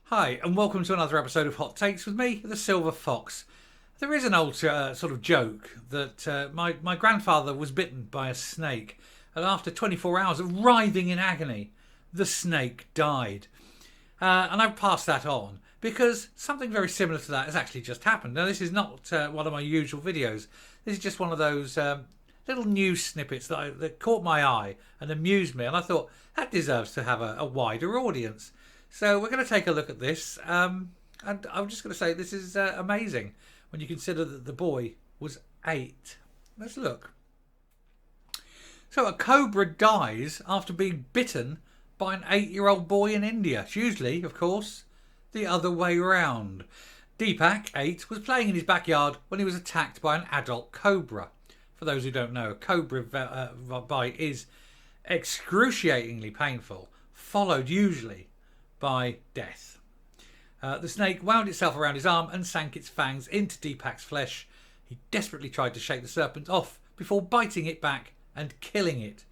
Hi, and welcome to another episode of Hot Takes with me, the Silver Fox. There is an old sort of joke that my grandfather was bitten by a snake, and after 24 hours of writhing in agony, the snake died. And I've passed that on because something very similar to that has actually just happened. Now, this is not one of my usual videos. This is just one of those little news snippets that caught my eye and amused me, and I thought that deserves to have a wider audience. So we're going to take a look at this, and I'm just going to say this is amazing when you consider that the boy was 8. Let's look. So a cobra dies after being bitten by an 8-year-old boy in India. It's usually, of course, the other way round. Deepak, 8, was playing in his backyard when he was attacked by an adult cobra. For those who don't know, a cobra bite is excruciatingly painful, followed usually by death. The snake wound itself around his arm and sank its fangs into Deepak's flesh. He desperately tried to shake the serpent off before biting it back and killing it.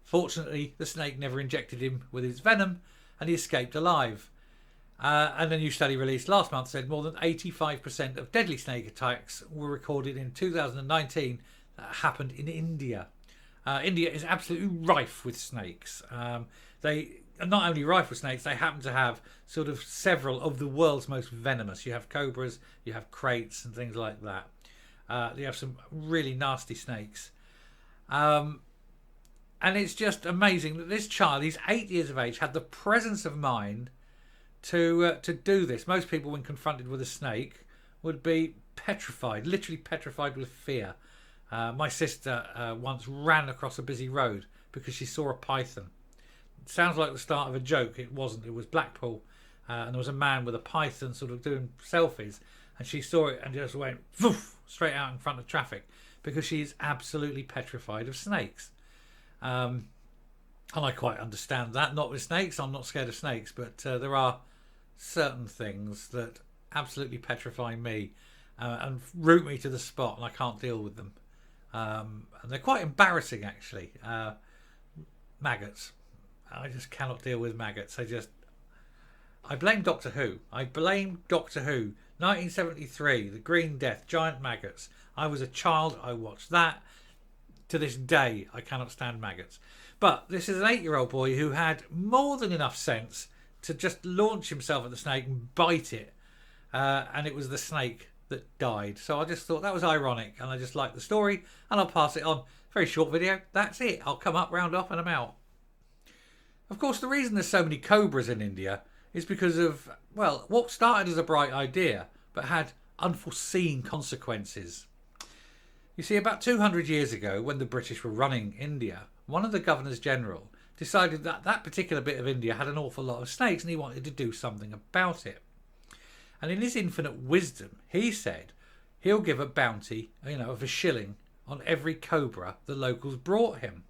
Fortunately, the snake never injected him with its venom and he escaped alive. And a new study released last month said more than 85% of deadly snake attacks were recorded in 2019 that happened in India. India is absolutely rife with snakes. They are not only rife with snakes, they happen to have sort of several of the world's most venomous. You have cobras, you have kraits and things like that. You have some really nasty snakes. And it's just amazing that this child, he's 8 years of age, had the presence of mind to do this. Most people, when confronted with a snake, would be petrified, literally petrified with fear. My sister once ran across a busy road because she saw a python. It sounds like the start of a joke. It wasn't. It was Blackpool, and there was a man with a python sort of doing selfies, and she saw it and just went woof, straight out in front of traffic because she is absolutely petrified of snakes. And I quite understand that. Not with snakes. I'm not scared of snakes, but there are certain things that absolutely petrify me and root me to the spot, and I can't deal with them. And they're quite embarrassing, actually. Maggots. I just cannot deal with maggots. I blame Doctor Who. 1973, The Green Death, giant maggots. I was a child. I watched that. To this day, I cannot stand maggots. But this is an 8-year-old boy who had more than enough sense to just launch himself at the snake and bite it. And it was the snake that died. So I just thought that was ironic, and I just liked the story, and I'll pass it on. Very short video. That's it. I'll come up, round off, and I'm out. Of course, the reason there's so many cobras in India is because of, well, what started as a bright idea but had unforeseen consequences. You see, about 200 years ago, when the British were running India, one of the governors general decided that that particular bit of India had an awful lot of snakes and he wanted to do something about it. And in his infinite wisdom, he said he'll give a bounty, of a shilling on every cobra the locals brought him.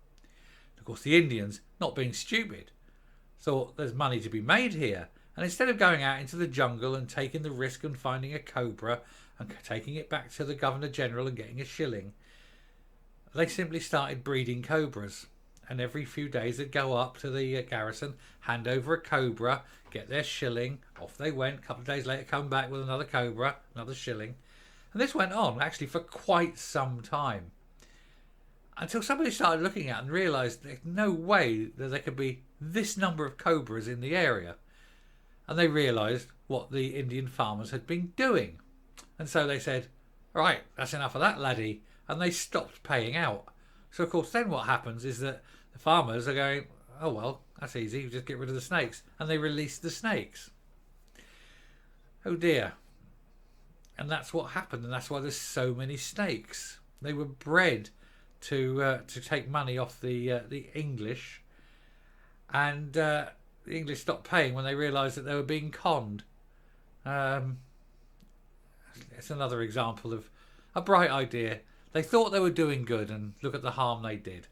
Of course, the Indians, not being stupid, thought there's money to be made here. And instead of going out into the jungle and taking the risk and finding a cobra and taking it back to the Governor General and getting a shilling, they simply started breeding cobras. And every few days they'd go up to the garrison, hand over a cobra, get their shilling, off they went. A couple of days later, come back with another cobra, another shilling. And this went on, actually, for quite some time. Until somebody started looking at it and realised there's no way that there could be this number of cobras in the area. And they realised what the Indian farmers had been doing. And so they said, right, that's enough of that, laddie. And they stopped paying out. So, of course, then what happens is that the farmers are going, oh, well, that's easy. Just get rid of the snakes. And they release the snakes. Oh, dear. And that's what happened. And that's why there's so many snakes. They were bred to take money off the English. And the English stopped paying when they realised that they were being conned. It's another example of a bright idea. They thought they were doing good, and look at the harm they did.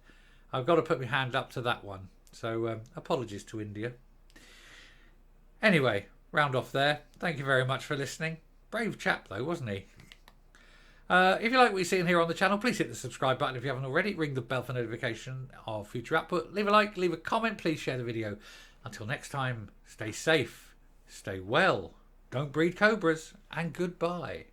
I've got to put my hand up to that one. So apologies to India. Anyway, round off there. Thank you very much for listening. Brave chap though, wasn't he? If you like what you're seeing here on the channel, please hit the subscribe button if you haven't already. Ring the bell for notification of future output. Leave a like, leave a comment. Please share the video. Until next time, stay safe, Stay well, don't breed cobras, and goodbye.